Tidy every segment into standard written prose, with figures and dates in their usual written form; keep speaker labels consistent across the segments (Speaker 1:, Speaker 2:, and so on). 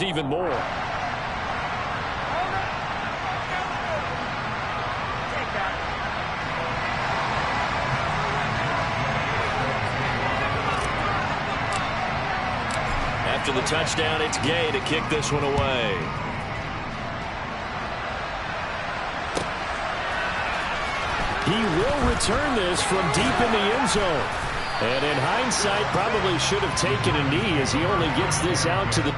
Speaker 1: even more. After the touchdown, it's Gay to kick this one away. He will return this from deep in the end zone. And in hindsight, probably should have taken a knee as he only gets this out to the...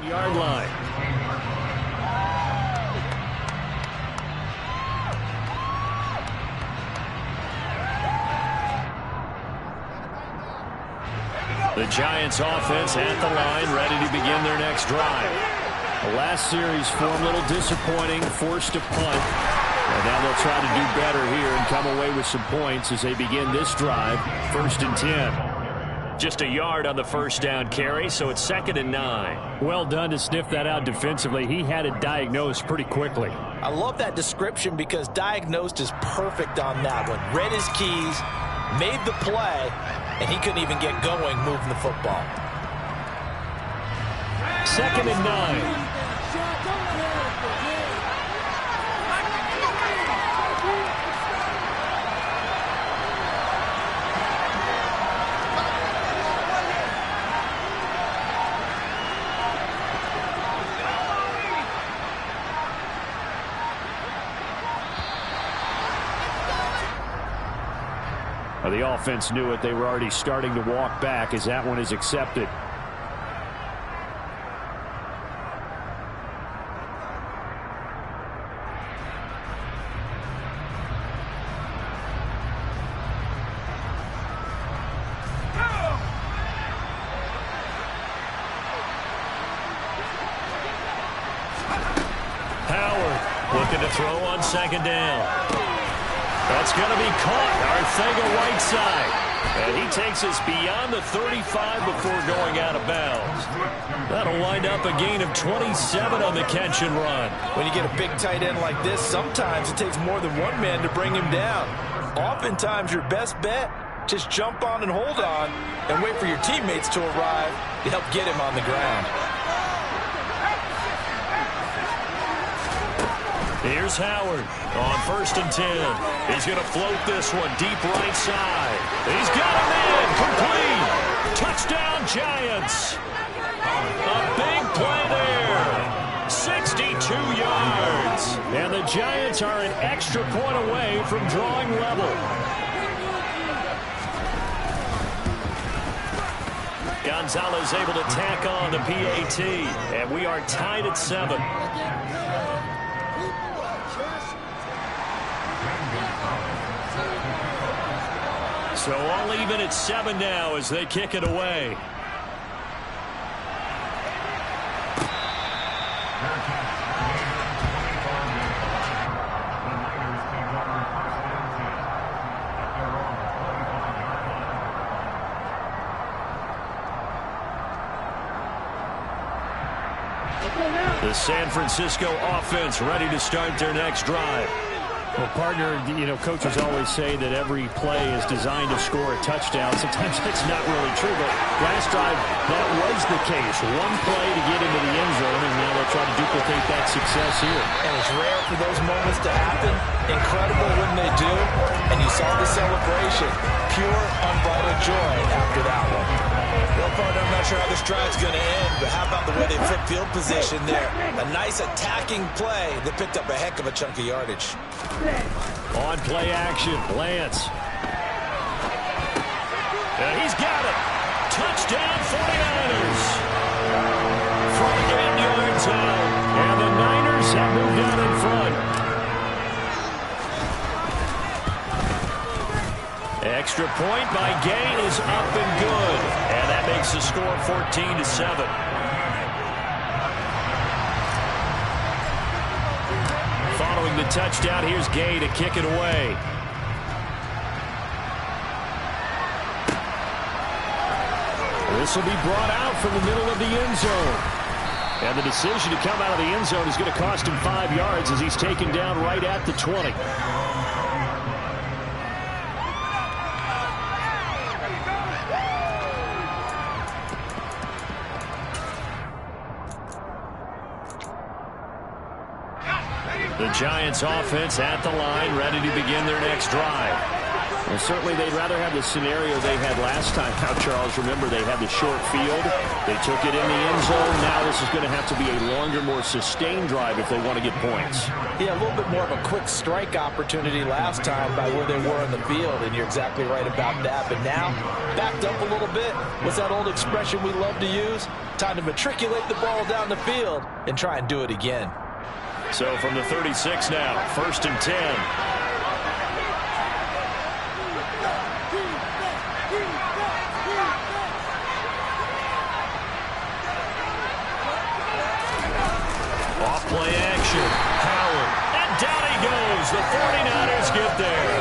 Speaker 1: Yard line. The Giants offense at the line, ready to begin their next drive. The last series form a little disappointing, forced to punt. And now they'll try to do better here and come away with some points as they begin this drive, 1st and 10. Just a yard on the first down carry, so it's 2nd and 9. Well done to sniff that out defensively. He had it diagnosed pretty quickly.
Speaker 2: I love that description because diagnosed is perfect on that one. Read his keys, made the play, and he couldn't even get going moving the football.
Speaker 1: 2nd and 9. The offense knew it. They were already starting to walk back as that one is accepted. Howard looking to throw on 2nd down. That's going to be caught. Arcega-Whiteside. And he takes us beyond the 35 before going out of bounds. That'll wind up a gain of 27 on the catch and run.
Speaker 2: When you get a big tight end like this, sometimes it takes more than one man to bring him down. Oftentimes, your best bet, just jump on and hold on and wait for your teammates to arrive to help get him on the ground.
Speaker 1: Here's Howard on 1st and 10. He's going to float this one deep right side. He's got him in. Complete. Touchdown, Giants. A big play there. 62 yards. And the Giants are an extra point away from drawing level. Gonzalez able to tack on the PAT. And we are tied at 7. So all even at 7 now as they kick it away. The San Francisco offense ready to start their next drive.
Speaker 3: Well, partner, coaches always say that every play is designed to score a touchdown. Sometimes that's not really true, but last drive, that was the case. One play to get into the end zone, and now they'll try to duplicate that success here.
Speaker 2: And it's rare for those moments to happen. Incredible when they do. And you saw the celebration. Pure, unbridled joy after that one. Well, partner, I'm not sure how this drive's going to end, but how about the way they flip field position there? A nice attacking play that picked up a heck of a chunk of yardage.
Speaker 1: On play action, Lance. And he's got it. Touchdown, 49ers. 48 yards out. And the Niners have moved out in front. Extra point by Gay is up and good. And that makes the score 14-7. Following the touchdown, here's Gay to kick it away. This will be brought out from the middle of the end zone. And the decision to come out of the end zone is going to cost him 5 yards as he's taken down right at the 20. The Giants offense at the line, ready to begin their next drive.
Speaker 3: Well, certainly they'd rather have the scenario they had last time out, Charles. Remember, they had the short field. They took it in the end zone. Now this is going to have to be a longer, more sustained drive if they want to get points.
Speaker 2: Yeah, a little bit more of a quick strike opportunity last time by where they were on the field, and you're exactly right about that. But now, backed up a little bit. What's that old expression we love to use? Time to matriculate the ball down the field and try and do it again.
Speaker 1: So from the 36 now, 1st and 10. Off play action. Howard. And down he goes. The 49ers get there.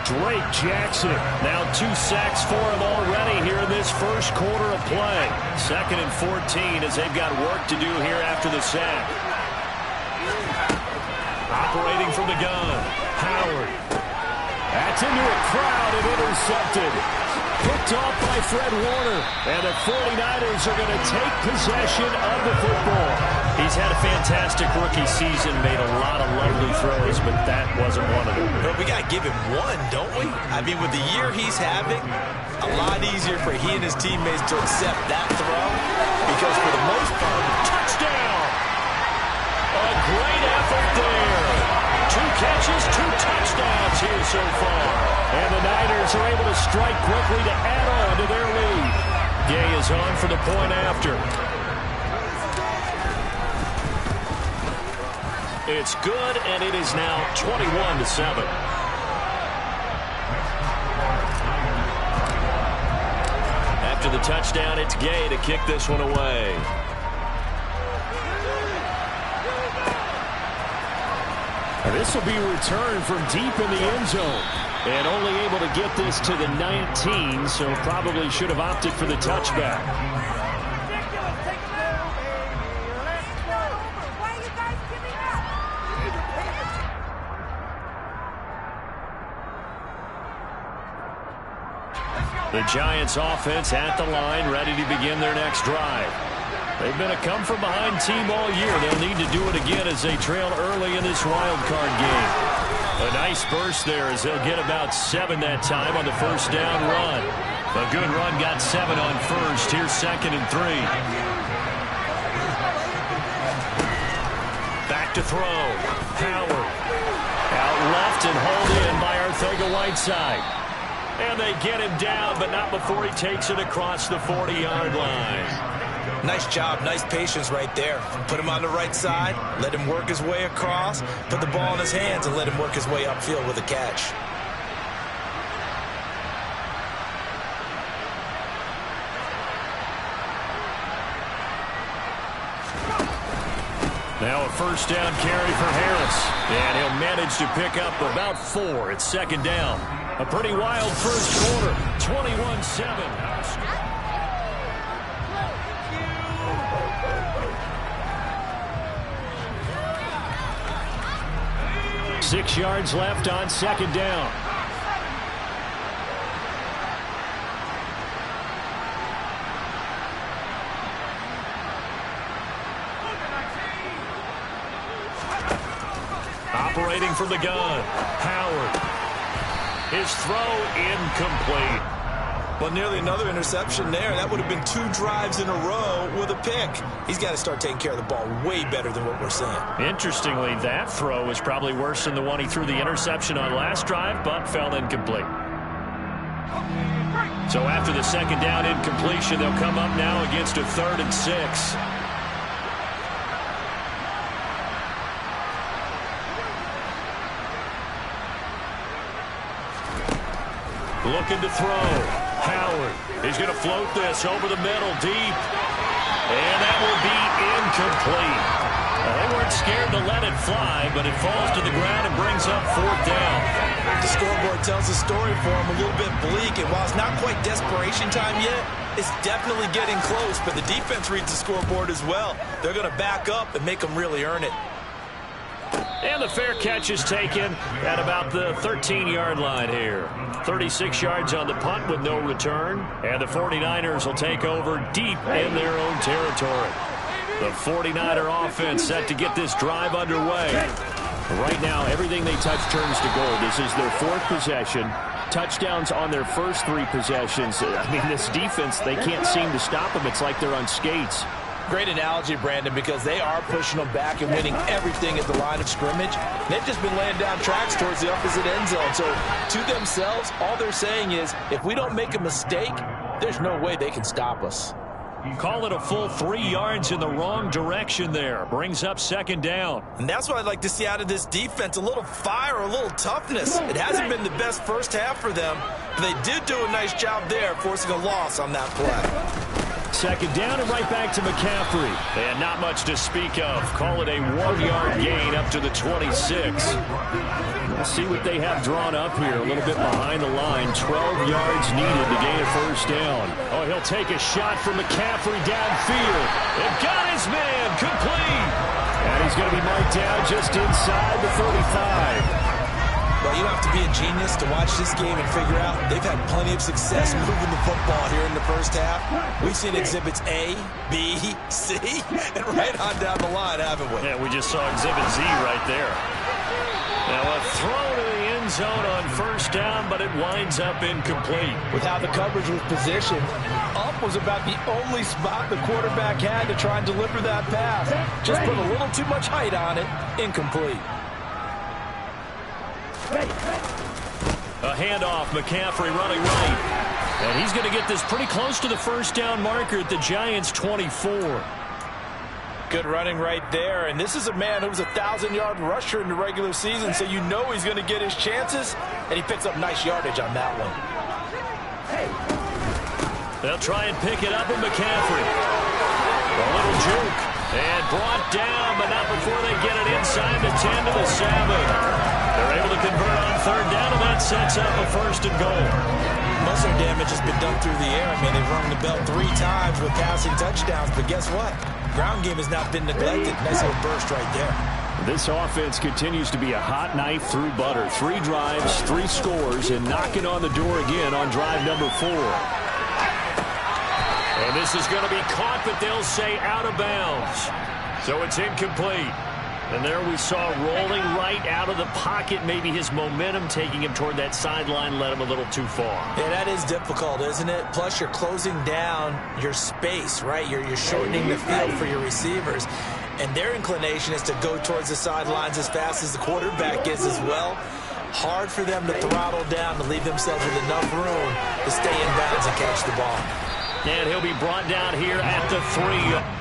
Speaker 1: Drake Jackson. Now 2 sacks for him already here in this first quarter of play. 2nd and 14 as they've got work to do here after the sack. Operating from the gun. Howard. That's into a crowd and intercepted. Picked off by Fred Warner. And the 49ers are going to take possession of the football. He's had a fantastic rookie season, made a lot of lovely throws, but that wasn't one of them.
Speaker 2: But we got to give him one, don't we? I mean, with the year he's having, a lot easier for he and his teammates to accept that throw. Because for the most part,
Speaker 1: touchdown! A great effort there. 2 catches, 2 touchdowns here so far. And the Niners are able to strike quickly to add on to their lead. Gay is on for the point after. It's good, and it is now 21-7. After the touchdown, it's Gay to kick this one away. This will be returned from deep in the end zone. And only able to get this to the 19, so probably should have opted for the touchback. The Giants offense at the line, ready to begin their next drive. They've been a come-from-behind team all year. They'll need to do it again as they trail early in this wild card game. A nice burst there as they'll get about 7 that time on the first down run. A good run got 7 on first. Here's 2nd and 3. Back to throw. Howard. Out left and hauled in by Arcega-Whiteside. And they get him down, but not before he takes it across the 40-yard line.
Speaker 2: Nice job, nice patience right there. Put him on the right side, let him work his way across, put the ball in his hands and let him work his way upfield with a catch.
Speaker 1: Now a first down carry for Harris. And he'll manage to pick up about 4. It's second down. A pretty wild first quarter. 21-7. 6 yards left on second down. Operating from the gun, Howard. His throw incomplete.
Speaker 2: Well, nearly another interception there. That would have been 2 drives in a row with a pick. He's got to start taking care of the ball way better than what we're seeing.
Speaker 1: Interestingly, that throw was probably worse than the one he threw the interception on last drive, but fell incomplete. So after the second down incompletion, they'll come up now against a 3rd and 6. Looking to throw. Howard. He's going to float this over the middle, deep. And that will be incomplete. Well, they weren't scared to let it fly, but it falls to the ground and brings up 4th down.
Speaker 2: The scoreboard tells a story for him, a little bit bleak. And while it's not quite desperation time yet, it's definitely getting close. But the defense reads the scoreboard as well. They're going to back up and make them really earn it.
Speaker 1: And the fair catch is taken at about the 13-yard line here. 36 yards on the punt with no return. And the 49ers will take over deep in their own territory. The 49er offense set to get this drive underway. Right now, everything they touch turns to gold. This is their 4th possession. Touchdowns on their first 3 possessions. I mean, this defense, they can't seem to stop them. It's like they're on skates.
Speaker 2: Great analogy, Brandon, because they are pushing them back and winning everything at the line of scrimmage. They've just been laying down tracks towards the opposite end zone. So to themselves, all they're saying is, if we don't make a mistake, there's no way they can stop us.
Speaker 1: Call it a full 3 yards in the wrong direction there. Brings up second down.
Speaker 2: And that's what I'd like to see out of this defense, a little fire, a little toughness. It hasn't been the best first half for them, but they did do a nice job there, forcing a loss on that play.
Speaker 1: Second down and right back to McCaffrey. And not much to speak of. Call it a 1-yard gain up to the 26. We'll see what they have drawn up here. A little bit behind the line. 12 yards needed to gain a first down. Oh, he'll take a shot from McCaffrey downfield. And got his man complete. And he's going to be marked down just inside the 35.
Speaker 2: Well, you don't have to be a genius to watch this game and figure out they've had plenty of success moving the football here in the first half. We've seen exhibits A, B, C, and right on down the line, haven't we?
Speaker 1: Yeah, we just saw exhibit Z right there. Now a throw to the end zone on first down, but it winds up incomplete.
Speaker 2: With how the coverage was positioned, up was about the only spot the quarterback had to try and deliver that pass. Just put a little too much height on it, incomplete.
Speaker 1: A handoff, McCaffrey running right. And he's going to get this pretty close to the first down marker at the Giants' 24.
Speaker 2: Good running right there. And this is a man who was a 1,000-yard rusher in the regular season, so you know he's going to get his chances. And he picks up nice yardage on that one.
Speaker 1: They'll try and pick it up with McCaffrey. A little juke. And brought down, but not before they get it inside the 10 to the 7. They're able to convert on third down, and that sets up a 1st and goal.
Speaker 2: Most of their damage has been done through the air. I mean, they've rung the bell 3 times with passing touchdowns, but guess what? Ground game has not been neglected. Nice little burst right there.
Speaker 1: This offense continues to be a hot knife through butter. 3 drives, 3 scores, and knocking on the door again on drive number 4. And this is going to be caught, but they'll say out of bounds. So it's incomplete. And there we saw rolling right out of the pocket. Maybe his momentum taking him toward that sideline led him a little too far.
Speaker 2: Yeah, that is difficult, isn't it? Plus, you're closing down your space, right? You're shortening the field for your receivers. And their inclination is to go towards the sidelines as fast as the quarterback is as well. Hard for them to throttle down to leave themselves with enough room to stay in bounds and catch the ball.
Speaker 1: And he'll be brought down here at the 3.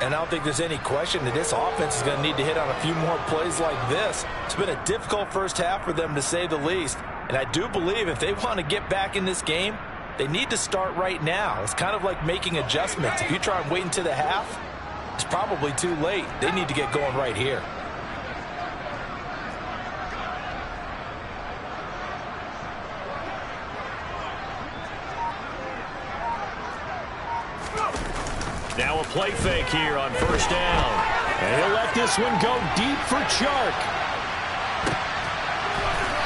Speaker 2: And I don't think there's any question that this offense is going to need to hit on a few more plays like this. It's been a difficult first half for them, to say the least. And I do believe if they want to get back in this game, they need to start right now. It's kind of like making adjustments. If you try and wait until the half, it's probably too late. They need to get going right here.
Speaker 3: Now a play fake here on first down. And he'll let this one go deep for Chark.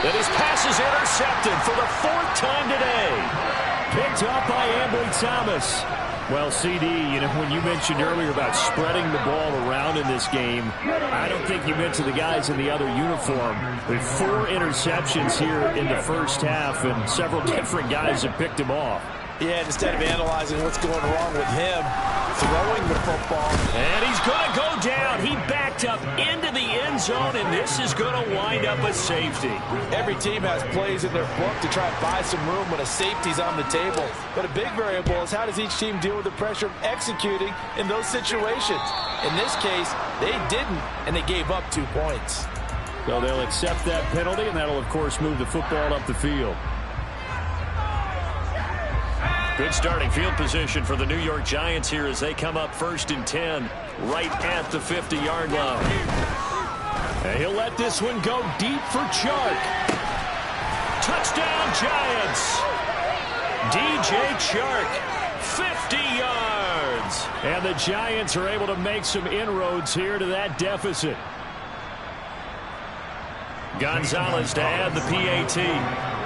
Speaker 3: And his pass is intercepted for the 4th time today. Picked up by Ambry Thomas. Well, CD, you know, when you mentioned earlier about spreading the ball around in this game, I don't think you mentioned the guys in the other uniform. With 4 interceptions here in the first half, and several different guys have picked him off.
Speaker 2: Yeah, instead of analyzing what's going wrong with him, throwing the football.
Speaker 3: And he's going to go down. He backed up into the end zone, and this is going to wind up a safety.
Speaker 2: Every team has plays in their book to try and buy some room when a safety's on the table. But a big variable is how does each team deal with the pressure of executing in those situations. In this case, they didn't, and they gave up 2 points.
Speaker 3: So they'll accept that penalty, and that'll, of course, move the football up the field. Good starting field position for the New York Giants here as they come up 1st and 10 right at the 50-yard line. And he'll let this one go deep for Chark. Touchdown Giants. DJ Chark, 50 yards. And the Giants are able to make some inroads here to that deficit. Gonzalez to add the PAT.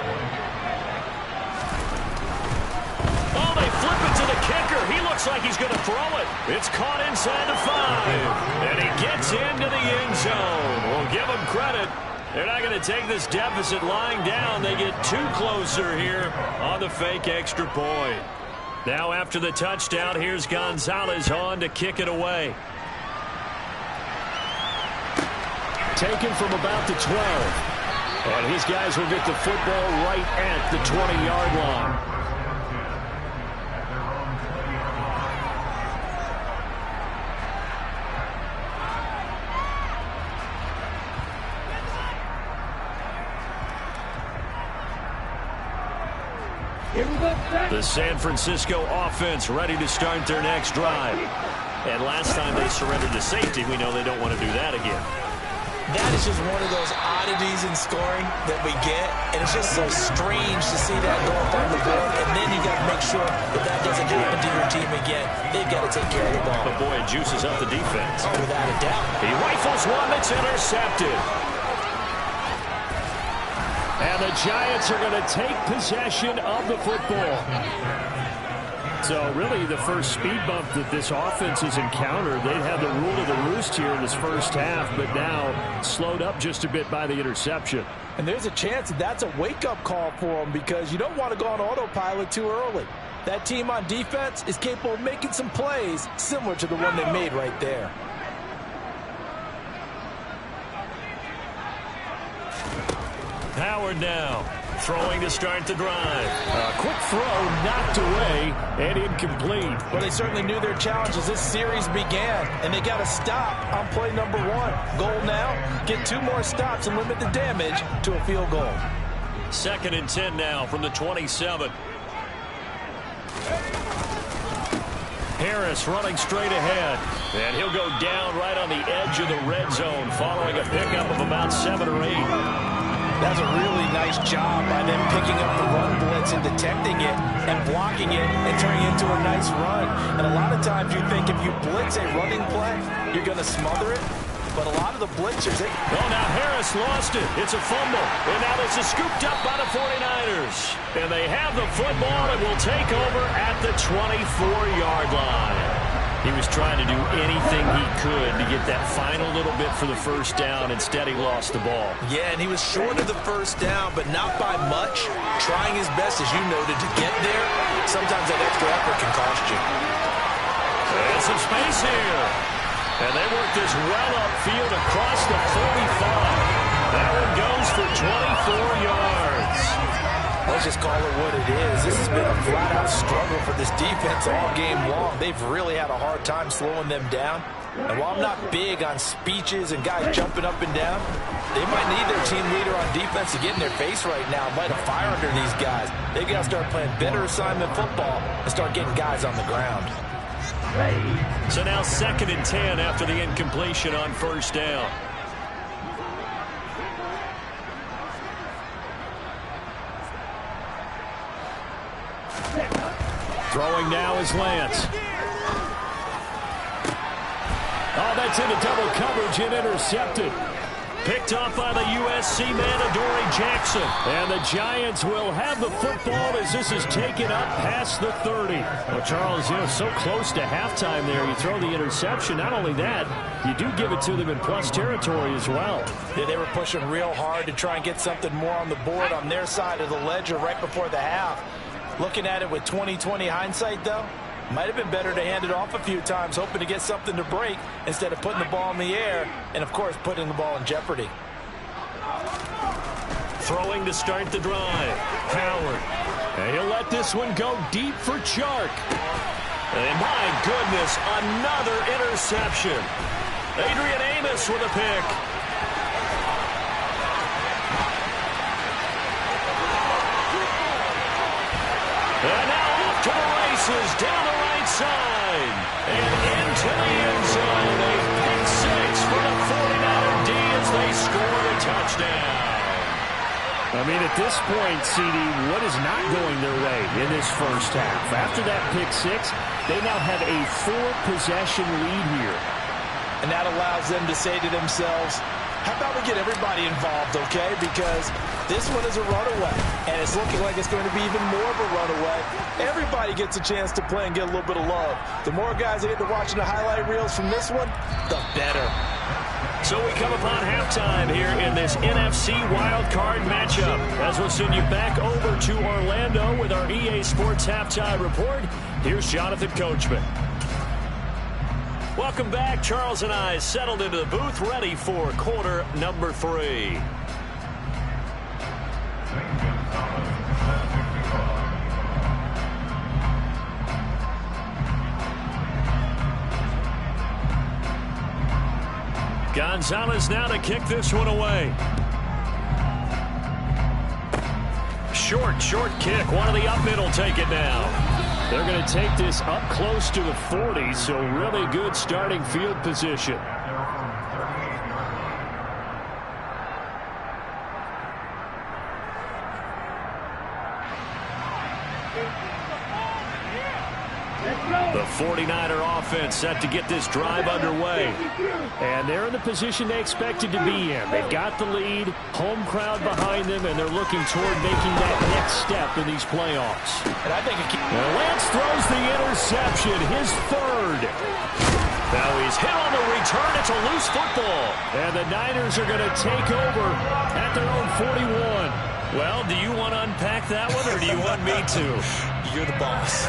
Speaker 3: Flip it to the kicker. He looks like he's going to throw it. It's caught inside the 5. And he gets into the end zone. We'll give him credit. They're not going to take this deficit lying down. They get 2 closer here on the fake extra point. Now after the touchdown, here's Gonzalez on to kick it away. Taken from about the 12. And his guys will get the football right at the 20-yard line. The San Francisco offense ready to start their next drive. And last time they surrendered to safety, we know they don't want to do that again.
Speaker 2: That is just one of those oddities in scoring that we get. And it's just so strange to see that go up on the board. And then you got to make sure that that doesn't happen to your team again. They've got to take care of the ball.
Speaker 3: But boy, it juices up the defense.
Speaker 2: Oh, without a doubt.
Speaker 3: He rifles one that's intercepted. And the Giants are going to take possession of the football. So really the first speed bump that this offense has encountered, they'd have the rule of the roost here in this first half, but now slowed up just a bit by the interception.
Speaker 2: And there's a chance that that's a wake-up call for them because you don't want to go on autopilot too early. That team on defense is capable of making some plays similar to the one they made right there.
Speaker 3: Howard now, throwing to start the drive. A quick throw knocked away and incomplete.
Speaker 2: Well, they certainly knew their challenge as this series began, and they got to stop on play number 1. Goal now, get 2 more stops and limit the damage to a field goal.
Speaker 3: 2nd and 10 now from the 27. Harris running straight ahead, and he'll go down right on the edge of the red zone following a pickup of about 7 or 8.
Speaker 2: That's a really nice job by them picking up the run blitz and detecting it and blocking it and turning it into a nice run. And a lot of times you think if you blitz a running play, you're going to smother it. But a lot of the blitzers...
Speaker 3: Oh, now Harris lost it. It's a fumble. And now this is scooped up by the 49ers. And they have the football and will take over at the 24-yard line. He was trying to do anything he could to get that final little bit for the first down. Instead, he lost the ball.
Speaker 2: Yeah, and he was short of the first down, but not by much. Trying his best, as you noted, to get there. Sometimes that extra effort can cost you.
Speaker 3: And some space here. And they work this well upfield across the 45. That one goes for 24 yards.
Speaker 2: Let's just call it what it is. This has been a flat-out struggle for this defense all game long. They've really had a hard time slowing them down. And while I'm not big on speeches and guys jumping up and down, they might need their team leader on defense to get in their face right now, light a fire under these guys. They've got to start playing better assignment football and start getting guys on the ground.
Speaker 3: So now 2nd and 10 after the incompletion on 1st down. Throwing now is Lance. Oh, that's into double coverage and intercepted. Picked off by the USC man, Adoree Jackson. And the Giants will have the football as this is taken up past the 30. Well, Charles, so close to halftime there. You throw the interception. Not only that, you do give it to them in plus territory as well.
Speaker 2: Yeah, they were pushing real hard to try and get something more on the board on their side of the ledger right before the half. Looking at it with 20/20 hindsight, though, might have been better to hand it off a few times, hoping to get something to break instead of putting the ball in the air and, of course, putting the ball in jeopardy.
Speaker 3: Throwing to start the drive. Howard. And he'll let this one go deep for Chark. And my goodness, another interception. Adrian Amos with a pick. And now off to the races, down the right side, and into the end zone. A pick six for the 49er D as they score a touchdown. I mean, at this point, CD, what is not going their way in this first half? After that pick six, they now have a 4-possession lead here.
Speaker 2: And that allows them to say to themselves, how about we get everybody involved, okay? Because this one is a runaway, and it's looking like it's going to be even more of a runaway. Everybody gets a chance to play and get a little bit of love. The more guys that get to watching the highlight reels from this one, the better.
Speaker 3: So we come upon halftime here in this NFC wildcard matchup. As we'll send you back over to Orlando with our EA Sports Halftime Report, here's Jonathan Coachman. Welcome back. Charles and I settled into the booth, ready for quarter number 3. Gonzalez now to kick this one away. Short kick. One of the up middle take it now. They're going to take this up close to the 40, so really good starting field position. The 49er offense set to get this drive underway. And they're in the position they expected to be in. They've got the lead, home crowd behind them, and they're looking toward making that next step in these playoffs.
Speaker 2: And I think
Speaker 3: Lance throws the interception, his 3rd. Now he's hit on the return. It's a loose football. And the Niners are going to take over at their own 41. Well, do you want to unpack that one, or do you want me to?
Speaker 2: You're the boss.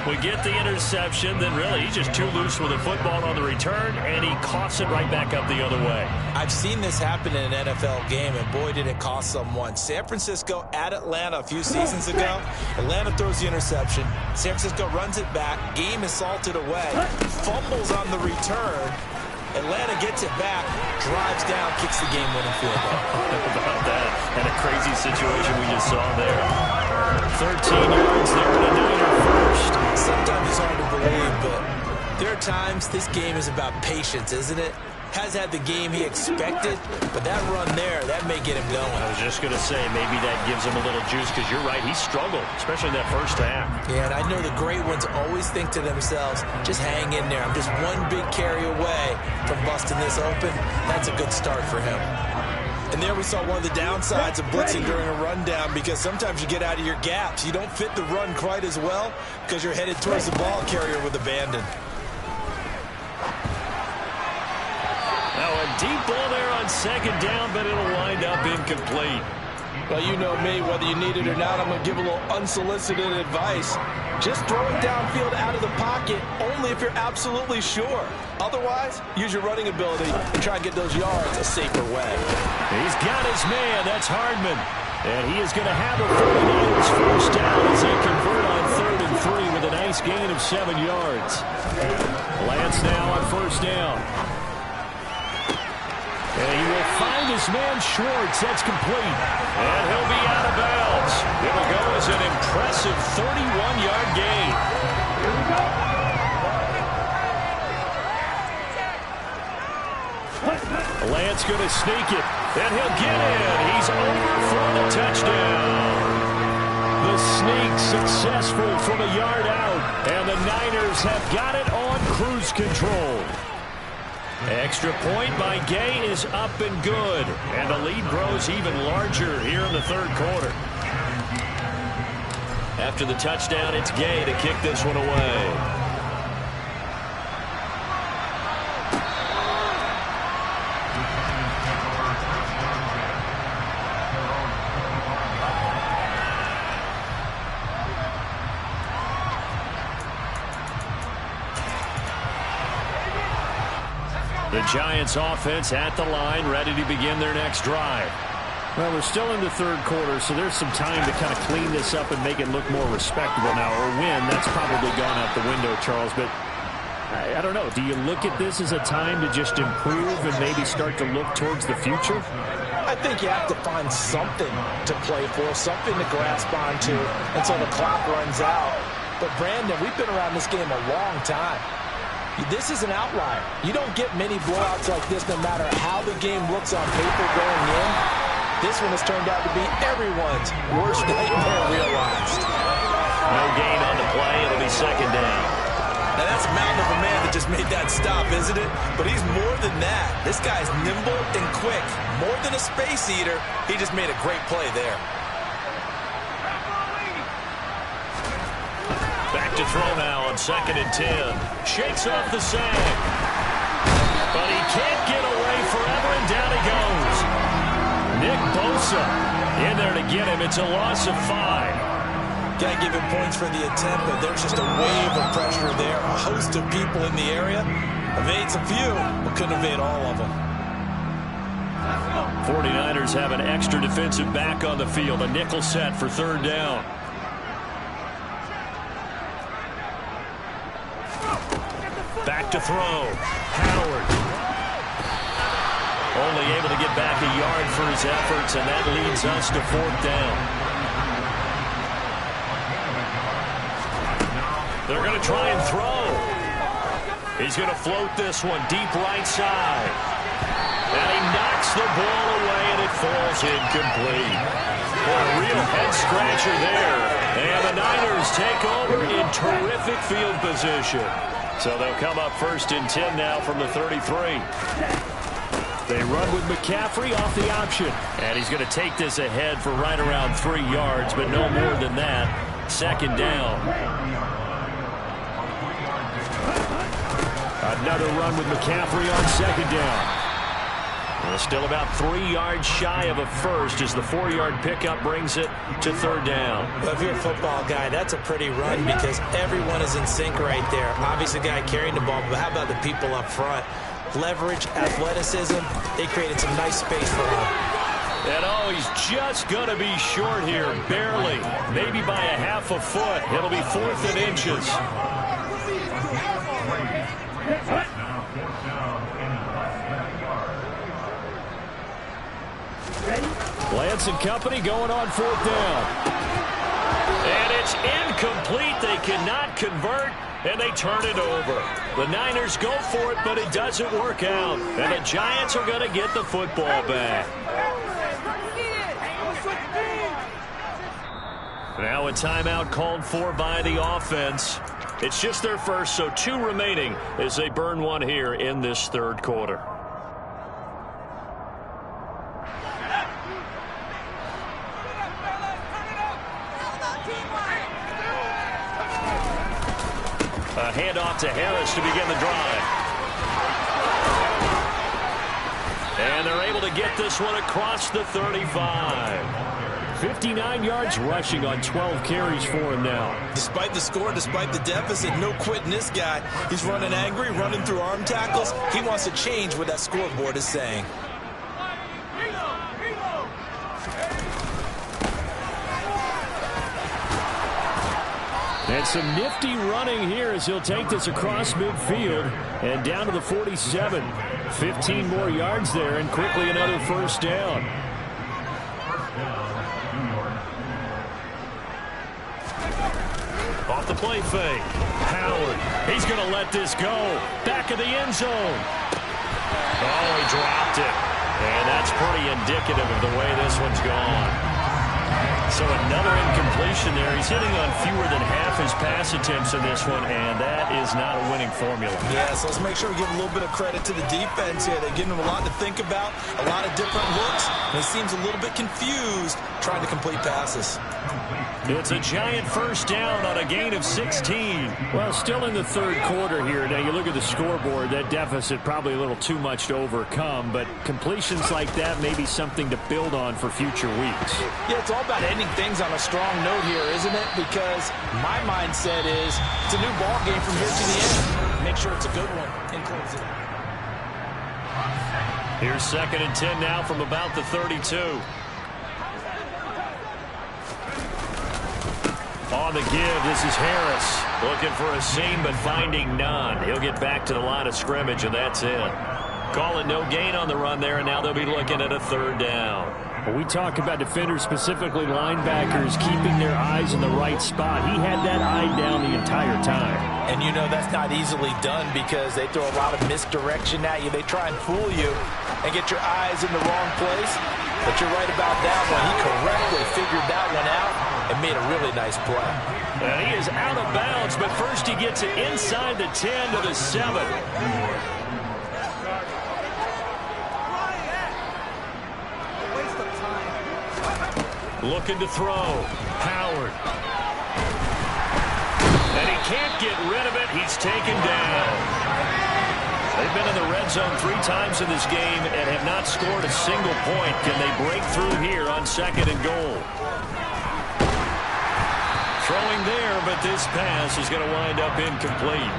Speaker 3: We get the interception, then really he's just too loose with the football on the return, and he coughs it right back up the other way.
Speaker 2: I've seen this happen in an NFL game, and boy, did it cost someone. San Francisco at Atlanta a few seasons ago. Atlanta throws the interception. San Francisco runs it back. Game is salted away. Fumbles on the return. Atlanta gets it back, drives down, kicks the game-winning field goal.
Speaker 3: About that, and a crazy situation we just saw there. 13 yards there to Niner first.
Speaker 2: Sometimes it's hard to believe, but there are times this game is about patience, isn't it? Has had the game he expected, but that run there, that may get him going.
Speaker 3: I was just going to say, maybe that gives him a little juice, because you're right, he struggled, especially in that first half.
Speaker 2: Yeah, and I know the great ones always think to themselves, just hang in there. I'm just one big carry away from busting this open. That's a good start for him. And there we saw one of the downsides of blitzing during a rundown, because sometimes you get out of your gaps. You don't fit the run quite as well because you're headed towards the ball carrier with abandon.
Speaker 3: Now a deep ball there on 2nd down, but it'll wind up incomplete.
Speaker 2: Well, you know me, whether you need it or not, I'm going to give a little unsolicited advice. Just throw it downfield out of the pocket only if you're absolutely sure. Otherwise, use your running ability and try and get those yards a safer way.
Speaker 3: He's got his man. That's Hardman. And he is going to have a 49ers first down as they convert on 3rd and 3 with a nice gain of 7 yards. Lance now on first down. And he will find his man Schwartz. That's complete.
Speaker 1: And he'll be out of bounds. It'll go as an impressive 31-yard gain. Here we go.
Speaker 3: Lance going to sneak it. And he'll get in. He's over for the touchdown. The sneak successful from a yard out. And the Niners have got it on cruise control. Extra point by Gay is up and good. And the lead grows even larger here in the third quarter.
Speaker 1: After the touchdown, it's Gay to kick this one away.
Speaker 3: The Giants offense at the line, ready to begin their next drive. Well, we're still in the third quarter, so there's some time to kind of clean this up and make it look more respectable now. Or win, that's probably gone out the window, Charles. But I don't know. Do you look at this as a time to just improve and maybe start to look towards the future?
Speaker 2: I think you have to find something to play for, something to grasp onto until the clock runs out. But, Brandon, we've been around this game a long time. This is an outlier. You don't get many blowouts like this no matter how the game looks on paper going in. This one has turned out to be everyone's worst nightmare realized.
Speaker 1: No gain on the play. It'll be second down.
Speaker 2: Now that's a mountain of a man that just made that stop, isn't it? But he's more than that. This guy's nimble and quick. More than a space eater, he just made a great play there.
Speaker 1: Back to throw now on 2nd and 10. Shakes off the sack. But he can't get away forever, and down he goes. Nick Bosa in there to get him. It's a loss of 5.
Speaker 2: Got to give him points for the attempt, but there's just a wave of pressure there. A host of people in the area. Evades a few, but couldn't evade all of them.
Speaker 3: 49ers have an extra defensive back on the field. A nickel set for 3rd down. Back to throw. Howard. Only able to get back a yard for his efforts, and that leads us to 4th down. They're going to try and throw. He's going to float this one deep right side. And he knocks the ball away, and it falls incomplete. Boy, a real head-scratcher there. And the Niners take over in terrific field position. So they'll come up 1st and 10 now from the 33. They run with McCaffrey off the option. And he's going to take this ahead for right around 3 yards, but no more than that. 2nd down. Another run with McCaffrey on 2nd down. Well, still about 3 yards shy of a first as the 4-yard pickup brings it to 3rd down.
Speaker 2: Well, if you're a football guy, that's a pretty run because everyone is in sync right there. Obviously, the guy carrying the ball, but how about the people up front? Leverage, athleticism, they created some nice space for him.
Speaker 3: And oh, he's just going to be short here, barely, maybe by a half a foot. It'll be 4th and inches. Lance and company going on 4th down. And it's incomplete. They cannot convert, and they turn it over. The Niners go for it, but it doesn't work out. And the Giants are going to get the football back. Now a timeout called for by the offense. It's just their first, so 2 remaining as they burn one here in this 3rd quarter. A handoff to Harris to begin the drive. And they're able to get this one across the 35. 59 yards rushing on 12 carries for him now.
Speaker 2: Despite the score, despite the deficit, no quitting this guy. He's running angry, running through arm tackles. He wants to change what that scoreboard is saying.
Speaker 3: And some nifty running here as he'll take this across midfield and down to the 47. 15 more yards there and quickly another first down. Off the play fake. Howard. He's going to let this go. Back of the end zone. Oh, he dropped it. And that's pretty indicative of the way this one's gone. So another incompletion there. He's hitting on fewer than half his pass attempts in this one, and that is not a winning formula.
Speaker 2: Yeah, so let's make sure we give a little bit of credit to the defense here. They're giving him a lot to think about, a lot of different looks, and he seems a little bit confused trying to complete passes.
Speaker 3: It's a giant first down on a gain of 16. Well, still in the third quarter here. Now, you look at the scoreboard, that deficit probably a little too much to overcome, but completions like that may be something to build on for future weeks.
Speaker 2: Yeah, it's all about ending things on a strong note here, isn't it? Because my mindset is it's a new ball game from here to the end. Make sure it's a good one and close it.
Speaker 3: Here's 2nd and 10 now from about the 32. On the give, this is Harris. Looking for a seam, but finding none. He'll get back to the line of scrimmage, and that's it. Call it no gain on the run there, and now they'll be looking at a third down. When we talk about defenders, specifically linebackers, keeping their eyes in the right spot, he had that eye down the entire time.
Speaker 2: And you know that's not easily done because they throw a lot of misdirection at you. They try and fool you and get your eyes in the wrong place. But you're right about that one. He correctly figured that one out and made a really nice play.
Speaker 3: And he is out of bounds, but first he gets it inside the 10 to the 7. Looking to throw. Howard. And he can't get rid of it. He's taken down. They've been in the red zone 3 times in this game and have not scored a single point. Can they break through here on 2nd and goal? Throwing there, but this pass is going to wind up incomplete.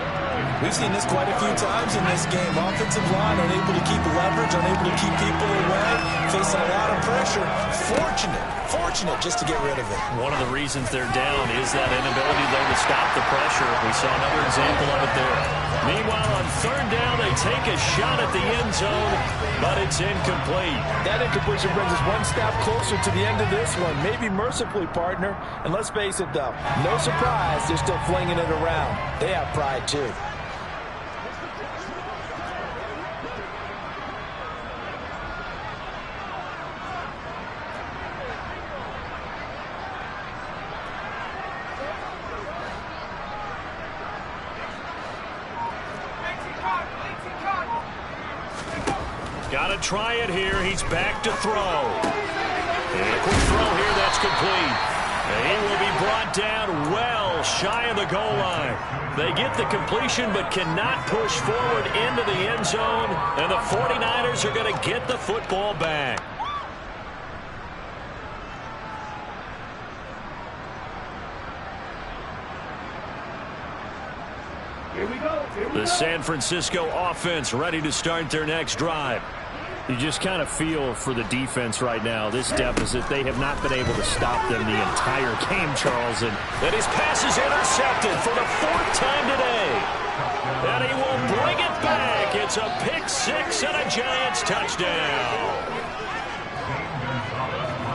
Speaker 2: We've seen this quite a few times in this game. Offensive line unable to keep leverage, unable to keep people away, facing a lot of pressure. Fortunate just to get rid of it.
Speaker 3: One of the reasons they're down is that inability, though, to stop the pressure. We saw another example of it there. Meanwhile, on 3rd down, they take a shot at the end zone, but it's incomplete.
Speaker 2: That incompletion brings us one step closer to the end of this one. Maybe mercifully, partner. And let's face it, though, no surprise, they're still flinging it around. They have pride, too.
Speaker 3: Got to try it here. He's back to throw. And a quick throw here. That's complete. And he will be brought down well shy of the goal line. They get the completion but cannot push forward into the end zone. And the 49ers are going to get the football back.
Speaker 4: Here we go.
Speaker 3: The San Francisco offense ready to start their next drive. You just kind of feel for the defense right now. This deficit, they have not been able to stop them the entire game, Charles. And his pass is intercepted for the 4th time today. And he will bring it back. It's a pick 6 and a Giants touchdown.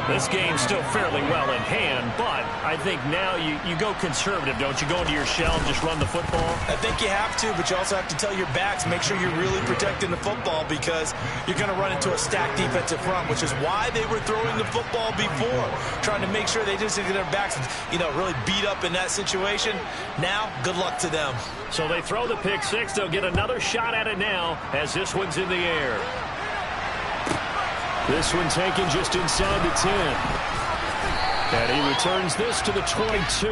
Speaker 3: This game's still fairly well in hand, but I think now you go conservative, don't you? Go into your shell and just run the football?
Speaker 2: I think you have to, but you also have to tell your backs, make sure you're really protecting the football because you're going to run into a stacked defensive front, which is why they were throwing the football before, trying to make sure they just get their backs, really beat up in that situation. Now, good luck to them.
Speaker 3: So they throw the pick 6. They'll get another shot at it now as this one's in the air. This one taken just inside the 10. And he returns this to the 22.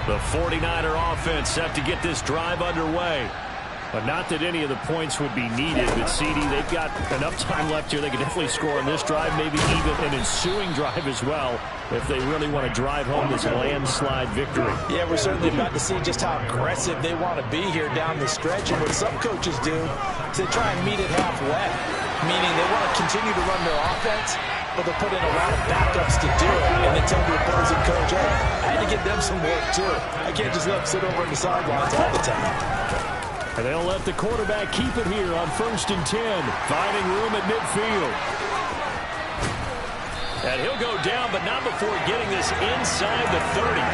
Speaker 3: The 49er offense set to get this drive underway. But not that any of the points would be needed, but CD, they've got enough time left here. They can definitely score on this drive, maybe even an ensuing drive as well, if they really want to drive home this landslide victory.
Speaker 2: Yeah, we're certainly about to see just how aggressive they want to be here down the stretch. And what some coaches do is they try and meet it halfway, meaning they want to continue to run their offense, but they'll put in a lot of backups to do it, and then tell the opposing coach, hey, I had to get them some work too. I can't just let them sit over on the sidelines all the time.
Speaker 3: And they'll let the quarterback keep it here on 1st and 10, finding room at midfield. And he'll go down, but not before getting this inside the 30.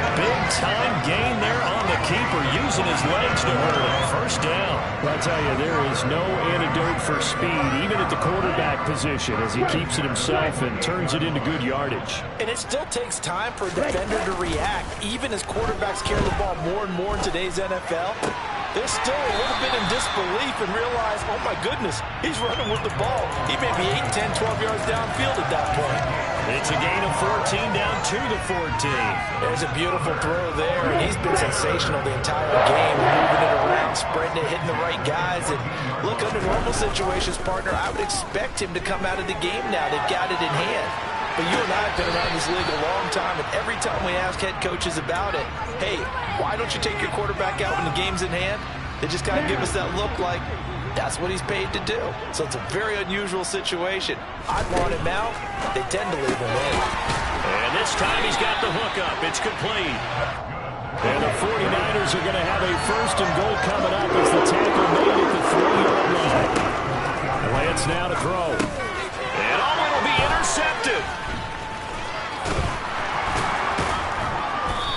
Speaker 3: A big-time gain there on the keeper, using his legs to hurt him. First down. Well, I'll tell you, there is no antidote for speed, even at the quarterback position, as he keeps it himself and turns it into good yardage.
Speaker 2: And it still takes time for a defender to react, even as quarterbacks carry the ball more and more in today's NFL. They're still a little bit in disbelief and realize, oh, my goodness, he's running with the ball. He may be 8, 10, 12 yards downfield at that point.
Speaker 3: It's a gain of 14 down to the 14.
Speaker 2: There's a beautiful throw there, and he's been sensational the entire game, moving it around, spreading it, hitting the right guys. And look, under normal situations, partner, I would expect him to come out of the game now. They've got it in hand. But you and I have been around this league a long time, and every time we ask head coaches about it, hey, why don't you take your quarterback out when the game's in hand? They just kind of give us that look like that's what he's paid to do. So it's a very unusual situation. I'd want him out. They tend to leave him in.
Speaker 3: And this time he's got the hook up. It's complete. And the 49ers are going to have a 1st and goal coming up as the tackle made at the 3-yard line. Lance now to throw. And it'll be intercepted.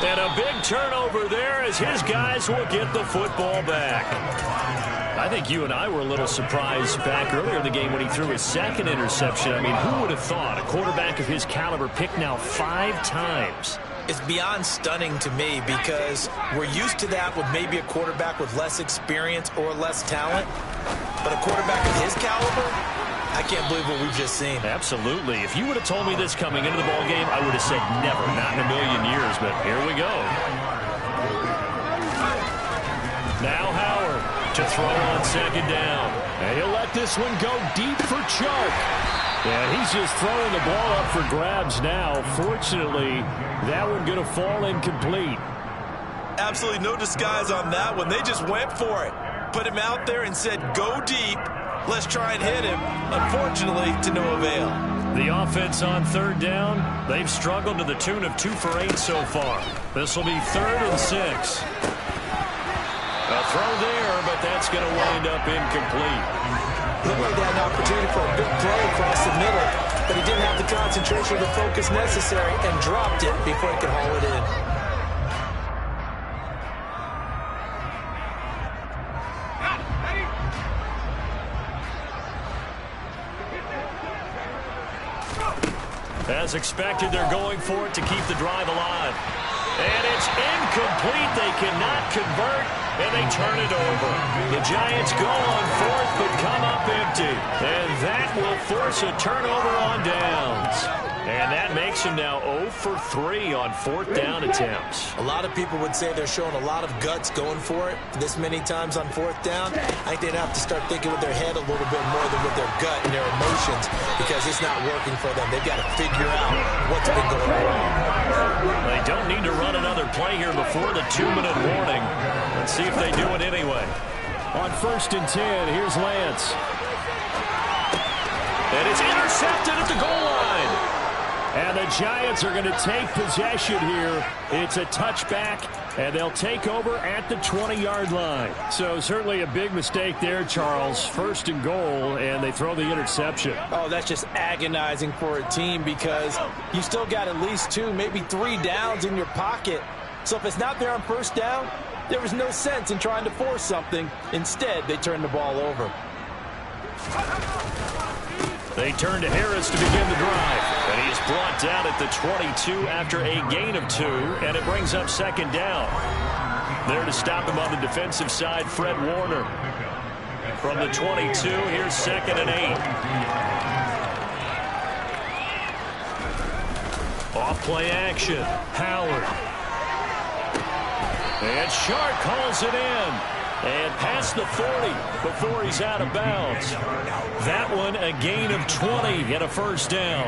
Speaker 3: And a big turnover there as his guys will get the football back. I think you and I were a little surprised back earlier in the game when he threw his 2nd interception. I mean, who would have thought a quarterback of his caliber picked now 5 times?
Speaker 2: It's beyond stunning to me because we're used to that with maybe a quarterback with less experience or less talent. But a quarterback of his caliber, I can't believe what we've just seen.
Speaker 3: Absolutely. If you would have told me this coming into the ball game, I would have said never, not in a million years. But here we go. Now Howard to throw on 2nd down. And he'll let this one go deep for Chark. Yeah, he's just throwing the ball up for grabs now. Fortunately, that one going to fall incomplete.
Speaker 2: Absolutely no disguise on that one. They just went for it. Put him out there and said, go deep. Let's try and hit him. Unfortunately, to no avail.
Speaker 3: The offense on 3rd down, they've struggled to the tune of 2 for 8 so far. This will be 3rd and 6. A throw there, but that's going to wind up incomplete.
Speaker 2: Looked like they had an opportunity for a big play across the middle, but he didn't have the concentration or the focus necessary and dropped it before he could haul it in.
Speaker 3: As expected, they're going for it to keep the drive alive. And it's incomplete. They cannot convert, and they turn it over. The Giants go on 4th, but come up empty. And that will force a turnover on downs. And that makes him now 0 for 3 on 4th down attempts.
Speaker 2: A lot of people would say they're showing a lot of guts going for it this many times on 4th down. I think they'd have to start thinking with their head a little bit more than with their gut and their emotions because it's not working for them. They've got to figure out what's been going wrong.
Speaker 3: They don't need to run another play here before the 2-minute warning. Let's see if they do it anyway. On 1st and 10, here's Lance. And it's intercepted at the goal line. And the Giants are going to take possession here. It's a touchback, and they'll take over at the 20-yard line. So certainly a big mistake there, Charles. 1st and goal, and they throw the interception.
Speaker 2: Oh, that's just agonizing for a team because you still got at least 2, maybe 3 downs in your pocket. So if it's not there on 1st down, there was no sense in trying to force something. Instead, they turn the ball over.
Speaker 3: They turn to Harris to begin the drive. And he is brought down at the 22 after a gain of 2. And it brings up 2nd down. There to stop him on the defensive side, Fred Warner. From the 22, here's 2nd and 8. Off-play action. Howard. And Shark calls it in.
Speaker 1: And past the 40 before he's out of bounds. That one a gain of 20 and a first down.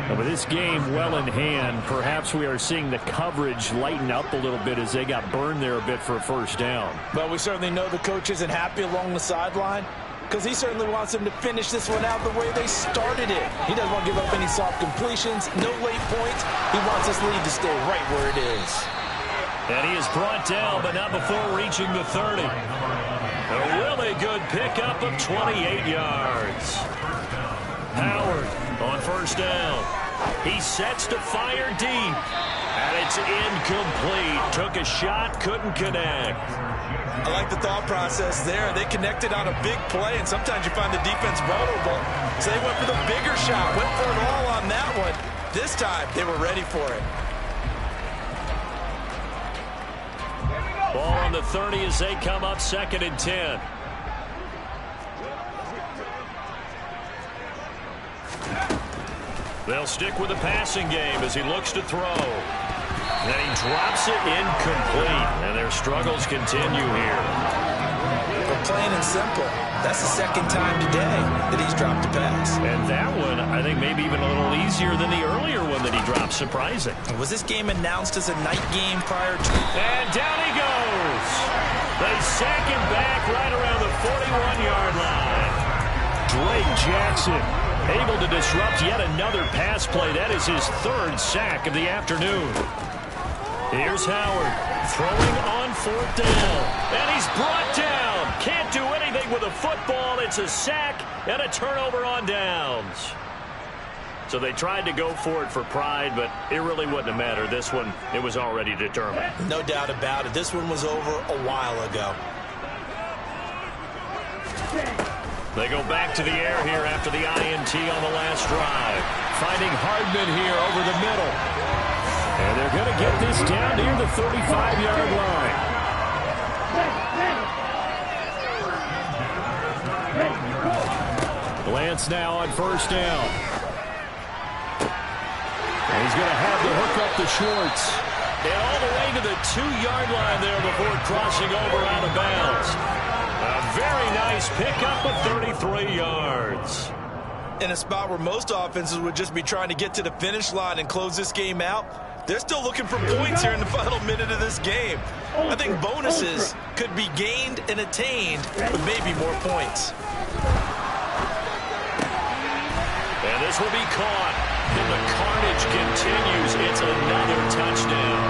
Speaker 1: And with this game well in hand, perhaps we are seeing the coverage lighten up a little bit as they got burned there a bit for a first down.
Speaker 2: Well, we certainly know the coach isn't happy along the sideline because he certainly wants them to finish this one out the way they started it. He doesn't want to give up any soft completions, no late points. He wants this lead to stay right where it is.
Speaker 1: And he is brought down, but not before reaching the 30. A really good pickup of 28 yards. Howard on first down. He sets to fire deep. And it's incomplete. Took a shot, couldn't connect.
Speaker 2: I like the thought process there. They connected on a big play, and sometimes you find the defense vulnerable. So they went for the bigger shot, went for it all on that one. This time, they were ready for it.
Speaker 1: Ball on the 30 as they come up 2nd and 10. They'll stick with the passing game as he looks to throw. And then he drops it incomplete. And their struggles continue here.
Speaker 2: But plain and simple, that's the second time today that he's dropped a pass.
Speaker 1: And that one, I think, maybe even a little easier than the earlier one that he dropped. Surprising.
Speaker 2: Was this game announced as a night game prior to?
Speaker 1: And down he goes. They sack him back right around the 41-yard line. Drake Jackson able to disrupt yet another pass play. That is his 3rd sack of the afternoon. Here's Howard throwing on 4th down. And he's brought down. Can't do anything with a football. It's a sack and a turnover on downs. So they tried to go for it for pride, but it really wouldn't have mattered. This one, it was already determined.
Speaker 2: No doubt about it. This one was over a while ago.
Speaker 1: They go back to the air here after the INT on the last drive. Finding Hardman here over the middle. And they're going to get this down near the 35-yard line. Lance now on first down. And he's going to have to hook up to Schwartz. And all the way to the 2-yard line there before crossing over out of bounds. A very nice pickup of 33 yards.
Speaker 2: In a spot where most offenses would just be trying to get to the finish line and close this game out, they're still looking for points here in the final minute of this game. I think bonuses could be gained and attained with maybe more points.
Speaker 1: And this will be caught. And the carnage continues. It's another touchdown.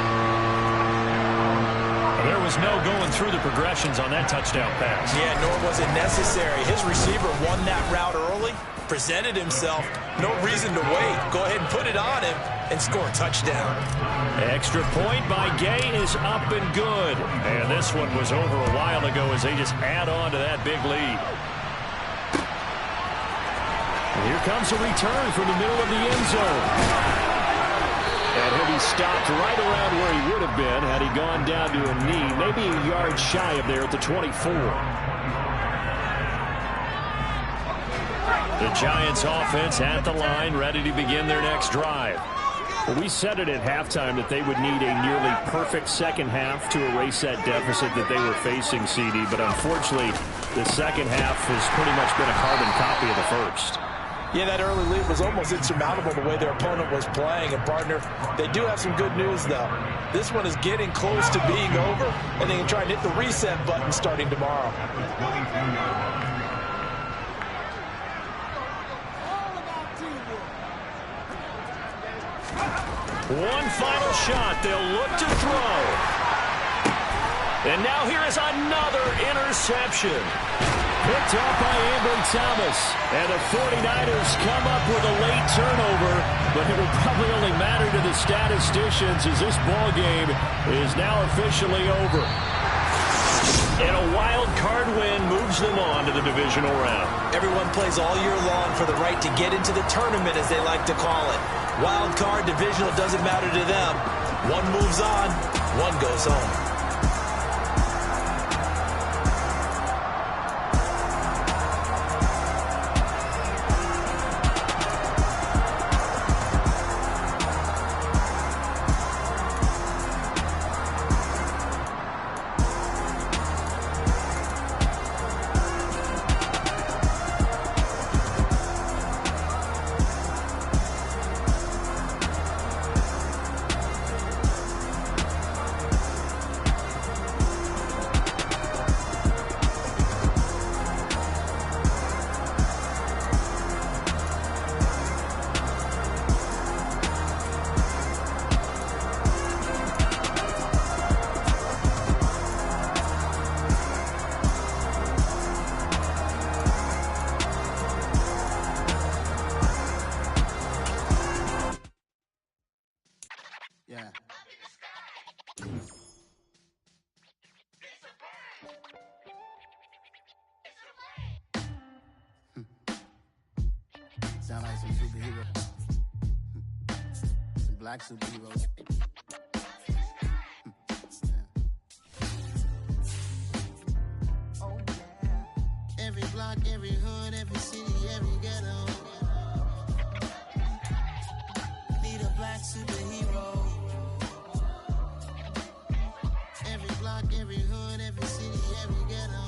Speaker 1: There was no going through the progressions on that touchdown pass.
Speaker 2: Yeah, nor was it necessary. His receiver won that route early, presented himself. No reason to wait. Go ahead and put it on him and score a touchdown.
Speaker 1: Extra point by Gay is up and good. And this one was over a while ago as they just add on to that big lead. And here comes a return from the middle of the end zone. And he'll be stopped right around where he would have been had he gone down to a knee, maybe a yard shy of there at the 24. The Giants offense at the line, ready to begin their next drive. Well, we said it at halftime that they would need a nearly perfect second half to erase that deficit that they were facing, CD. But unfortunately, the second half has pretty much been a carbon copy of the first.
Speaker 2: Yeah, that early lead was almost insurmountable the way their opponent was playing. And, partner, they do have some good news, though. This one is getting close to being over, and they can try and hit the reset button starting tomorrow.
Speaker 1: One final shot. They'll look to throw. And now here is another interception. Picked up by Ambry Thomas. And the 49ers come up with a late turnover, but it will probably only matter to the statisticians as this ball game is now officially over. And a wild card win moves them on to the divisional round.
Speaker 2: Everyone plays all year long for the right to get into the tournament, as they like to call it. Wild card, divisional, doesn't matter to them. One moves on, one goes home.
Speaker 4: sound like some superheroes. Some black superheroes. Oh, yeah. Every block, every hood, every city, every ghetto. Need a black superhero. Every block, every hood, every city, every ghetto.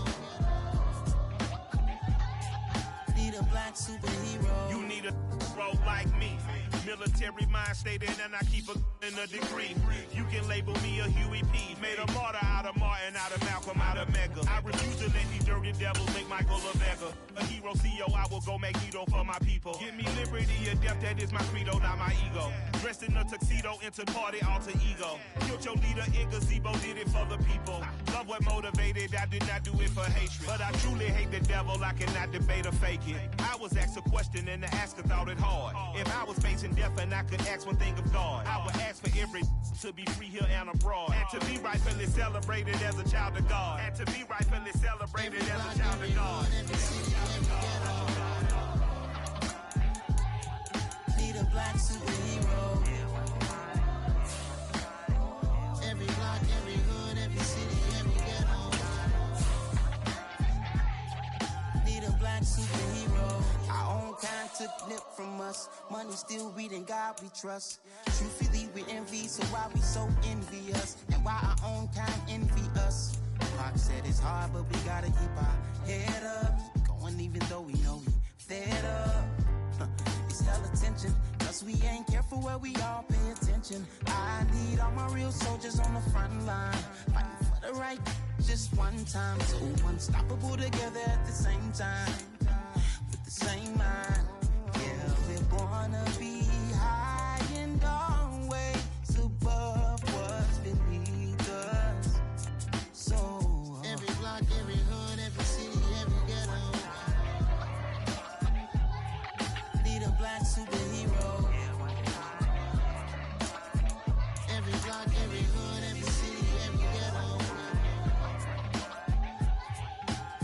Speaker 4: Need a black superhero.
Speaker 5: You need a bro like me. Military mind stated, and I keep in a degree. You can label me a Huey P. Made a martyr out of Martin, out of Malcolm, out of Mega. I refuse to let these dirty devils make Michael a beggar. A hero CEO, I will go Magneto for my people. Give me liberty or death, that is my credo, not my ego. Dressed in a tuxedo, into party, alter ego. Killed your leader in gazebo, did it for the people. Love what motivated, I did not do it for hatred. But I truly hate the devil, I cannot debate or fake it. I was asked a question and the asker thought it hard. If I was facing death and I could ask one thing of God, I would ask for every to be free here and abroad. And to be rightfully celebrated as a child of God. And to be rightfully celebrated as a child of God.
Speaker 4: Need a black superhero. Every block, every hood, every city, every ghetto. Need a black superhero. Our own kind took nip from us. Money still reading God we trust. Truthfully we envy, so why we so envious? And why our own kind envy us? Pac said it's hard, but we gotta keep our head up. Going even though we know we fed up. It's hella tension, cause we ain't careful where we all pay attention. I need all my real soldiers on the front line, fighting for the right just one time. So unstoppable together at the same time, with the same mind. Yeah, we're gonna be high and always above what's beneath us. So every block, every hood, every city, every ghetto. Need a black superhero. Every block, every hood, every city, every ghetto.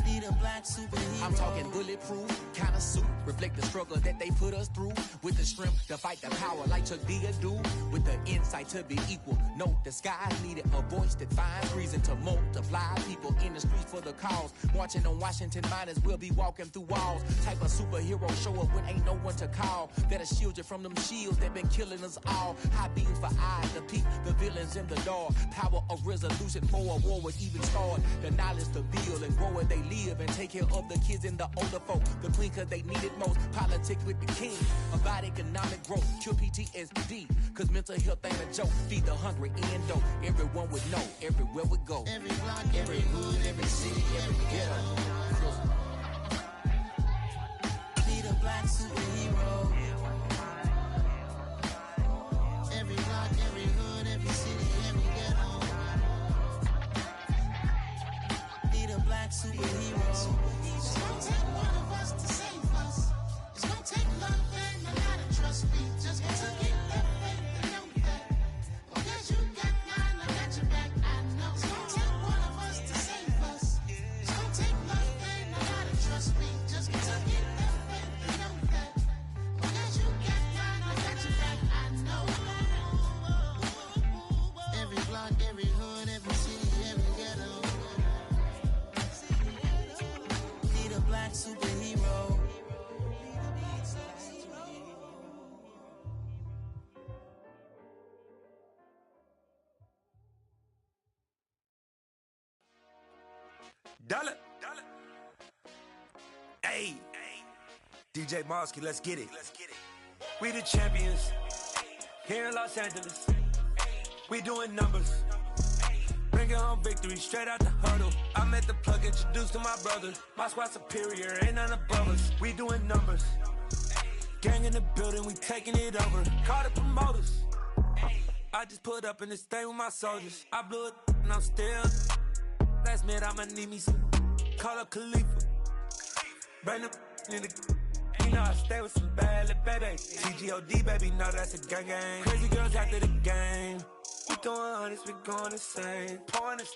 Speaker 4: Need a black superhero.
Speaker 6: I'm talking bulletproof kind of suit, reflect the struggle that they put us through. With the strength to fight the power like Chuck D do. With the insight to be equal. Note the skies needed a voice that finds reason to multiply. People in the streets for the cause. Marching on Washington, might as well be walking through walls. Type of superhero show up when ain't no one to call. That'll shield you from them shields that been killing us all. High beams for eyes to peep the villains in the dark. Power of resolution for a war would even start. The knowledge to build and grow where they live and take care of the kids and the older folk. The queen cause they need it most. Politics with the king. About economic growth. Cure PTSD. Cause mental health ain't a joke. Feed the hungry and dope. Everyone would know. Everywhere we go.
Speaker 4: Every block, every hood, every city, every ghetto. Need a black superhero. Every block, every hood, every city, every ghetto. Need a black superhero. It's gonna take one of us to save us. It's gonna take love and a lot of trust. We just got to get that faith and know that. Because you got mine, I got your back. I know. It's gonna take one of us to save us. It's gonna take love and a lot of trust. We just got to get that faith and know that. Because you got mine, I got your back. I know. Every block, every hood, every city, every ghetto. Need a black superhero.
Speaker 7: Dollar. Hey. DJ Mosky, let's get it. We the champions here in Los Angeles. We doing numbers. Bringing home victory straight out the huddle. I met the plug, introduced to my brother. My squad superior, ain't none above us. We doing numbers. Gang in the building, we taking it over. Call the promoters. I just put up in this thing with my soldiers. I blew it and I'm still. Last minute, I'ma need me some. Call up Khalifa. Bring the in the. You know I stay with some bad little baby. TGOD, baby, know that's a gang gang. Crazy girls after the game. We throwing hundreds, we going insane. Pouring this.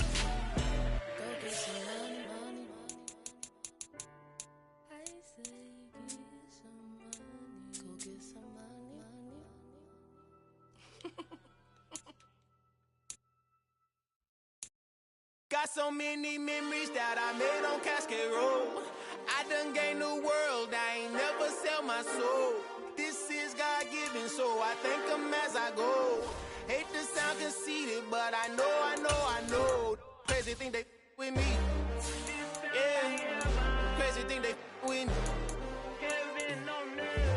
Speaker 6: Got so many memories that I made on Cascade Road. I done gained the world, I ain't never sell my soul. This is God-given, so I thank him as I go. Hate to sound conceited, but I know. Crazy thing they with me. Yeah, crazy thing they with me.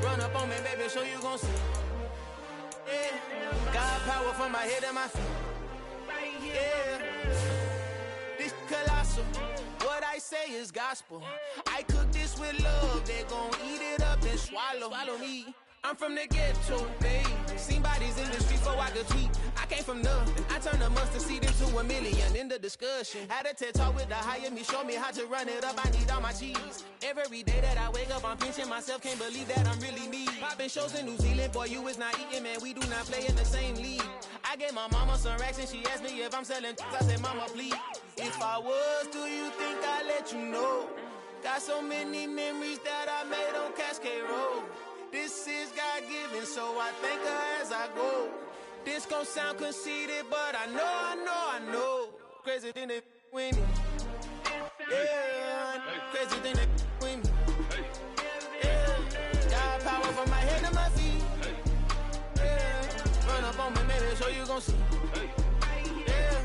Speaker 6: Run up on me, baby, show you gon' see. Yeah, God power from my head and my feet. Yeah, this colossal. What I say is gospel. I cook this with love. They gon' eat it up and swallow me. I'm from the ghetto, babe. Seen bodies in the streets before I could tweet. I came from nothing. I turned a mustard seed into $1 million in the discussion. Had a TED talk with the higher me, show me how to run it up. I need all my cheese. Every day that I wake up, I'm pinching myself. Can't believe that I'm really me. Popping shows in New Zealand, boy, you is not eating, man. We do not play in the same league. I gave my mama some racks and she asked me if I'm selling. I said, mama, please. If I was, do you think I'd let you know? Got so many memories that I made on Cascade Road. This is God-given, so I thank her as I go. This gon' sound conceited, but I know. Crazy thing they with me. Yeah, crazy thing they with me. Yeah, got power from my head to my feet. Yeah, run up on me, maybe so you gon' see. Yeah.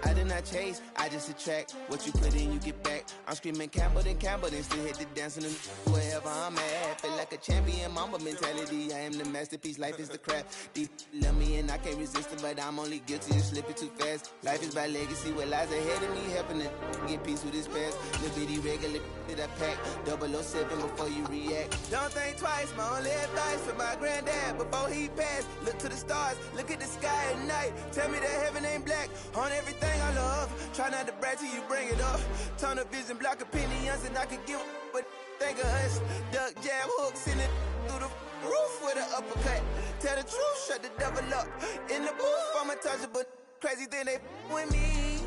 Speaker 6: I did not chase, I just attract. What you put in, you get back. I'm screaming Campbell, then still hit the dance and wherever I'm at. Feel like a champion, mamba mentality. I am the masterpiece, life is the crap. These love me and I can't resist it, but I'm only guilty of slipping too fast. Life is by legacy, what lies ahead of me, helping to get peace with this past. Little bitty regular that I pack, 007 before you react. Don't think twice, my only advice for my granddad before he passed. Look to the stars, look at the sky at night. Tell me that heaven ain't black on everything I love. Try not to brag till you bring it up. Tunnel vision, block opinions, and I could give but think of us. Duck jab hooks in it through the roof with an uppercut. Tell the truth, shut the devil up. In the booth, I'm untouchable. Crazy thing they with me.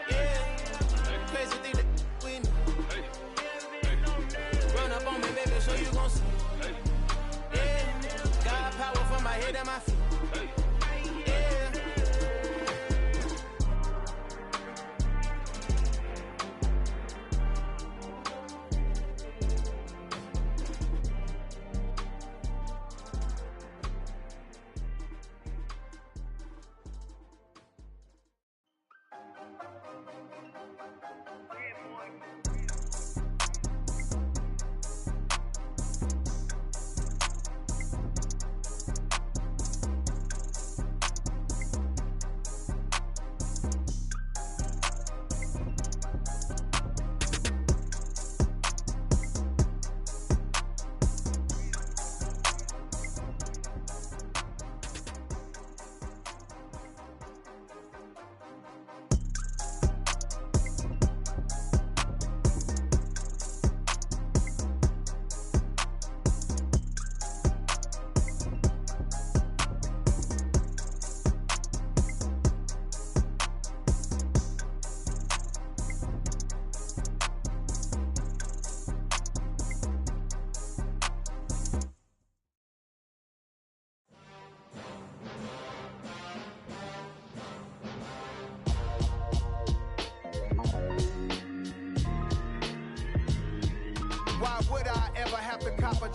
Speaker 6: Yeah, crazy thing they with me. Run up on me, baby, so you gon' see. Yeah, got power from my head and my feet.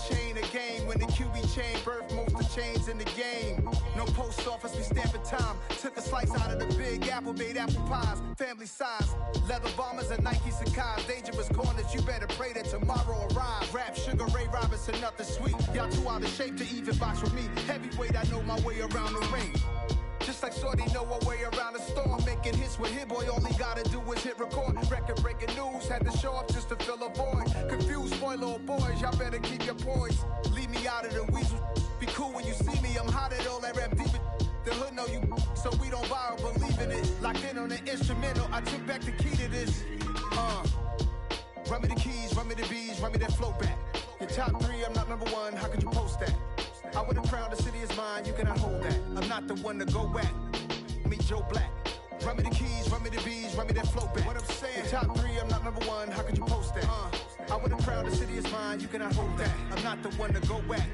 Speaker 8: Chain a game when the QB chain birthed most of the chains in the game. No post office, we stamping time. Took a slice out of the big apple, made apple pies, family size. Leather bombers and Nike Sacai's. Dangerous corners, you better pray that tomorrow arrives. Rap, Sugar Ray Robinson, nothing sweet. Y'all too out of shape to even box with me. Heavyweight, I know my way around the ring. Just like Shorty know her way around the storm. Making hits with Hit Boy, all he gotta do is hit record. Record breaking news, had to show up just to fill a void. Confused, spoil little boys, y'all better keep your poise. Leave me out of the weasel. Be cool when you see me, I'm hot at all that rap deep. The hood know you, so we don't borrow, believe in it. Locked in on the instrumental, I took back the key to this. Run me the keys, run me the bees, run me that flow back. Your top 3, I'm not number 1, how could you post that? I would have crowned the city is mine, you cannot hold that. I'm not the one to go at. Meet Joe Black. Run me the keys, run me the bees, run me that flow back. What I'm saying, your top 3, I'm not number 1, how could you post that? I would have crowned the city is mine, you cannot hold that. I'm not the one to go at.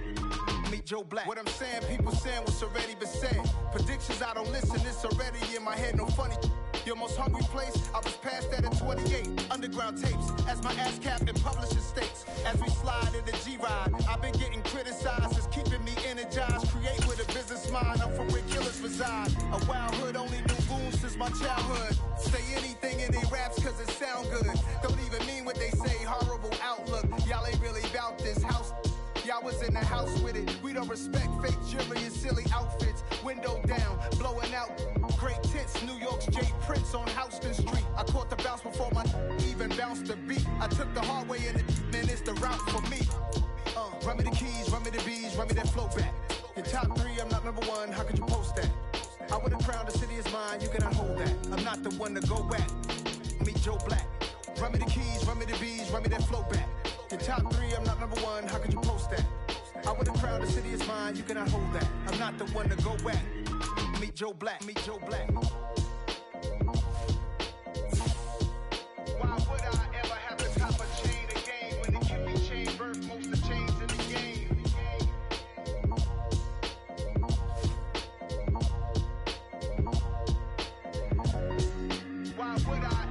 Speaker 8: Meet Joe Black. What I'm saying, people saying what's already been said. Predictions, I don't listen, it's already in my head, no funny. Your most hungry place, I was past that at 28. Underground tapes, as my ass cap in publishing states. As we slide in the G-Ride, I've been getting criticized as keeping me energized. Create with a business mind, I'm from where killers reside. A wild hood, only knew goons since my childhood. Say anything in they raps cause it sound good. Don't even mean what they say, horrible outlook. Y'all ain't really about this house. Y'all was in the house with it. We don't respect fake jewelry and silly outfits. Window down, blowing out great tits. New York's J. Prince on Houston Street. I caught the bounce before my even bounced the beat. I took the hard way in it, man, it's the route for me. Run me the keys, run me the bees, run me that flow back. Your top 3, I'm not number 1, how could you post that? I would've crowned the city is mine, you cannot hold that. I'm not the one to go back. Meet Joe Black. Run me the keys, run me the bees, run me that flow back. Your top 3, I'm not number 1, how could you post that? I would've crowned the city is mine, you cannot hold that. I'm not the one to go back. Meet Joe Black, meet Joe Black. Why would I ever have to cop a chain again when it can be chain birth most of the chains in the game? Why would I?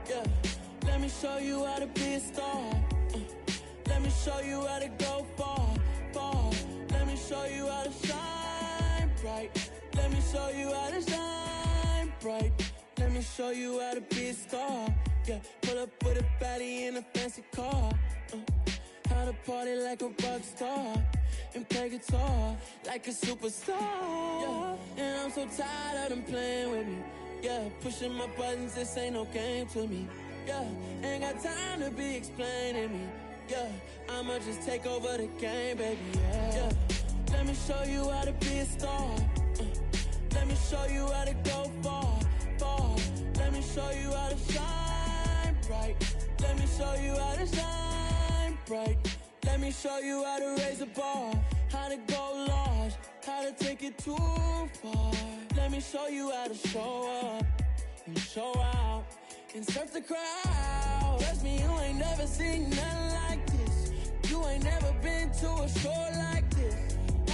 Speaker 9: Yeah, let me show you how to be a star. Let me show you how to go far, far. Let me show you how to shine bright. Let me show you how to shine bright. Let me show you how to be a star. Yeah, pull up with a baddie in a fancy car. How to party like a rock star and play guitar like a superstar. Yeah, and I'm so tired of them playing with me. Yeah, pushing my buttons, this ain't no game to me. Yeah, ain't got time to be explaining me. Yeah, I'ma just take over the game, baby. Yeah, let me show you how to be a star. Let me show you how to go far, far. Let me show you how to shine bright. Let me show you how to shine bright. Let me show you how to raise the bar, how to go large, how to take it too far. Let me show you how to show up and show out and surf the crowd. Trust me, you ain't never seen nothing like this. You ain't never been to a show like this.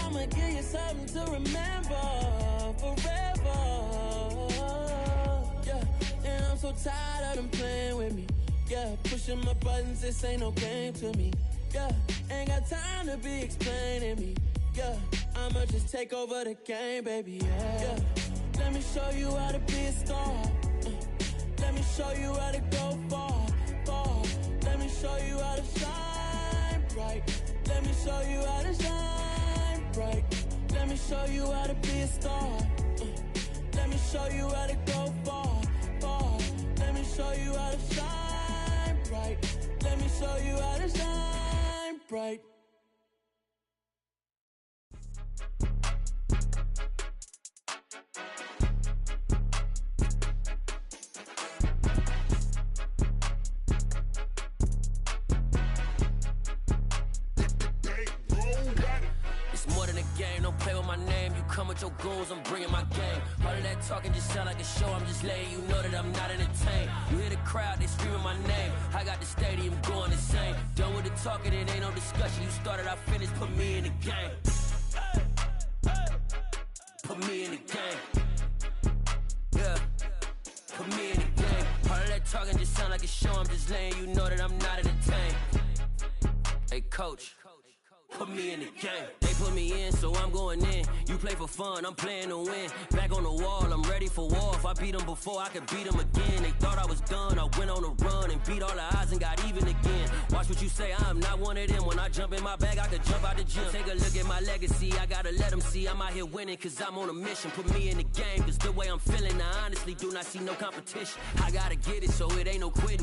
Speaker 9: I'ma give you something to remember forever. Yeah, and I'm so tired of them playing with me. Yeah, pushing my buttons, this ain't no game to me. Yeah, ain't got time to be explaining me. Yeah, I'ma just take over the game, baby. Yeah, let me show you how to be a star. Let me show you how to go far, far. Let me show you how to shine bright. Let me show you how to shine bright. Let me show you how to be a star. Let me show you how to go far, far. Let me show you how to shine bright. Let me show you how to shine bright.
Speaker 10: Come with your goons, I'm bringing my game. All of that talking just sound like a show. I'm just letting you know that I'm not entertained. You hear the crowd, they screaming my name. I got the stadium going insane. Done with the talking, it ain't no discussion. You started, I finished, put me in the game. Put me in the game. Yeah, put me in the game. All of that talking just sound like a show. I'm just letting you know that I'm not entertained. Hey, coach. Put me in the game. They put me in, so I'm going in. You play for fun, I'm playing to win. Back on the wall, I'm ready for war. If I beat them before, I could beat them again. They thought I was done, I went on a run and beat all the odds and got even again. Watch what you say, I'm not one of them. When I jump in my bag, I could jump out the gym. Take a look at my legacy, I gotta let them see I'm out here winning, cause I'm on a mission. Put me in the game, cause the way I'm feeling, I honestly do not see no competition. I gotta get it, so it ain't no quitting.